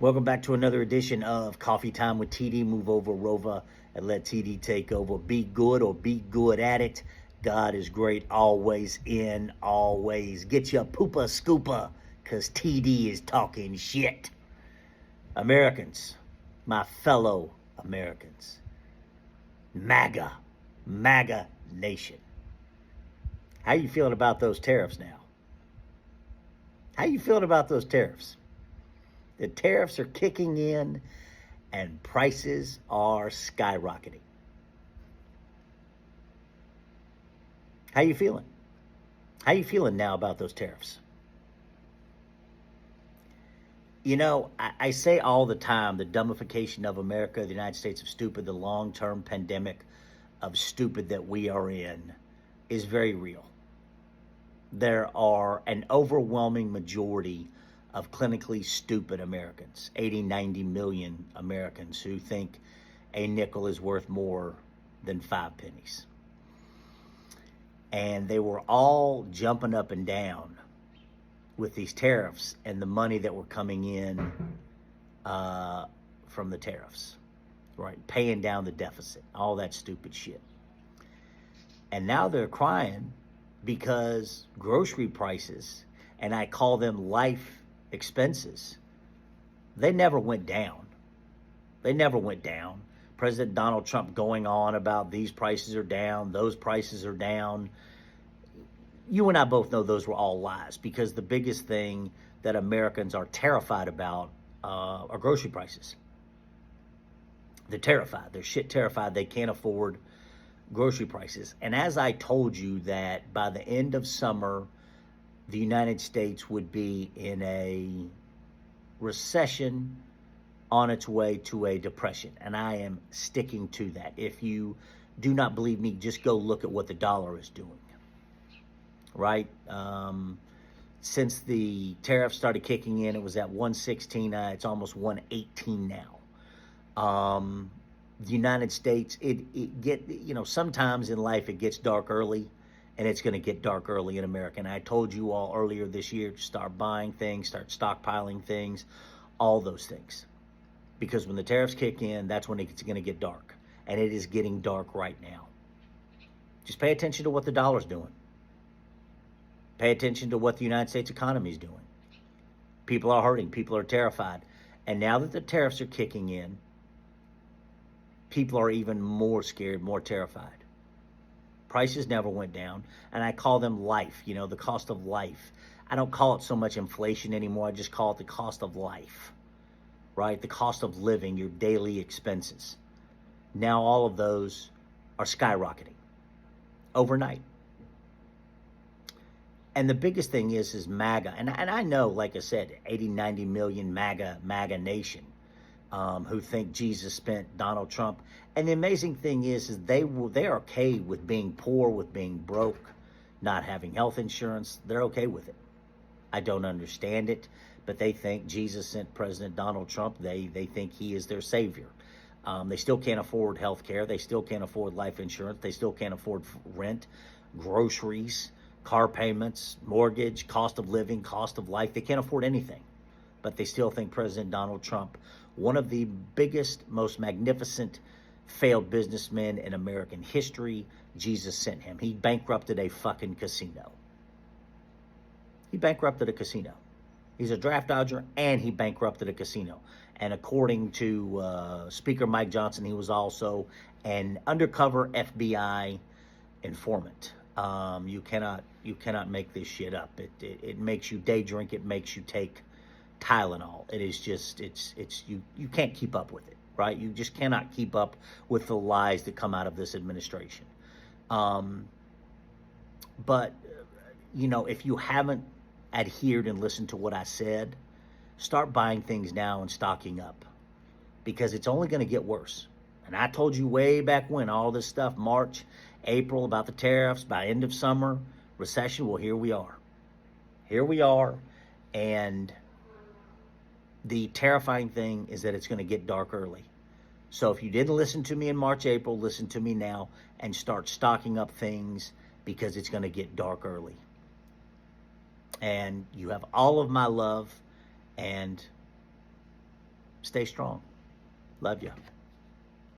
Welcome back to another edition of Coffee Time with TD. Move over, Rova, and let TD take over. Be good or be good at it. God is great, always in, always. Get your poopa scoopa, because TD is talking shit. Americans, my fellow Americans, MAGA nation. How you feeling about those tariffs now? How you feeling about those tariffs? The tariffs are kicking in and prices are skyrocketing. How you feeling? How you feeling now about those tariffs? You know, I say all the time, the dumbification of America, the United States of stupid, the long-term pandemic of stupid that we are in is very real. There are an overwhelming majority of clinically stupid Americans, 80, 90 million Americans who think a nickel is worth more than 5 pennies. And they were all jumping up and down with these tariffs and the money that were coming in from the tariffs, right? Paying down the deficit, all that stupid shit. And now they're crying because grocery prices, and I call them life expenses, they never went down. They never went down. President Donald Trump going on about these prices are down, those prices are down. You and I both know those were all lies, because the biggest thing that Americans are terrified about are grocery prices. They're terrified. They're shit terrified. They can't afford grocery prices. And as I told you that by the end of summer, the United States would be in a recession on its way to a depression. And I am sticking to that. If you do not believe me, just go look at what the dollar is doing, right? Since the tariffs started kicking in, it was at 116. It's almost 118 now. The United States, sometimes in life it gets dark early. And it's going to get dark early in America. And I told you all earlier this year to start buying things, start stockpiling things, all those things. Because when the tariffs kick in, that's when it's going to get dark. And it is getting dark right now. Just pay attention to what the dollar's doing. Pay attention to what the United States economy is doing. People are hurting. People are terrified. And now that the tariffs are kicking in, people are even more scared, more terrified. Prices never went down, and I call them life, the cost of life. I don't call it so much inflation anymore. I just call it the cost of life, right? The cost of living, your daily expenses. Now all of those are skyrocketing overnight. And the biggest thing is MAGA. And I know, like I said, 80, 90 million MAGA nation. Who think Jesus spent Donald Trump. And the amazing thing is they're okay with being poor, with being broke, not having health insurance. They're okay with it. I don't understand it, but they think Jesus sent President Donald Trump. They think he is their savior. They still can't afford health care. They still can't afford life insurance. They still can't afford rent, groceries, car payments, mortgage, cost of living, cost of life. They can't afford anything. But they still think President Donald Trump, one of the biggest, most magnificent failed businessmen in American history, Jesus sent him. He bankrupted a fucking casino. He bankrupted a casino. He's a draft dodger, and he bankrupted a casino. And according to Speaker Mike Johnson, he was also an undercover FBI informant. You cannot make this shit up. It makes you day drink. It makes you take Tylenol. It is just, you can't keep up with it, right? You just cannot keep up with the lies that come out of this administration. But, if you haven't adhered and listened to what I said, start buying things now and stocking up, because it's only going to get worse. And I told you way back when, all this stuff, March, April, about the tariffs, by end of summer, recession. Well, here we are. Here we are. And the terrifying thing is that it's going to get dark early. So if you didn't listen to me in March, April, listen to me now and start stocking up things, because it's going to get dark early. And you have all of my love, and Stay strong. Love you.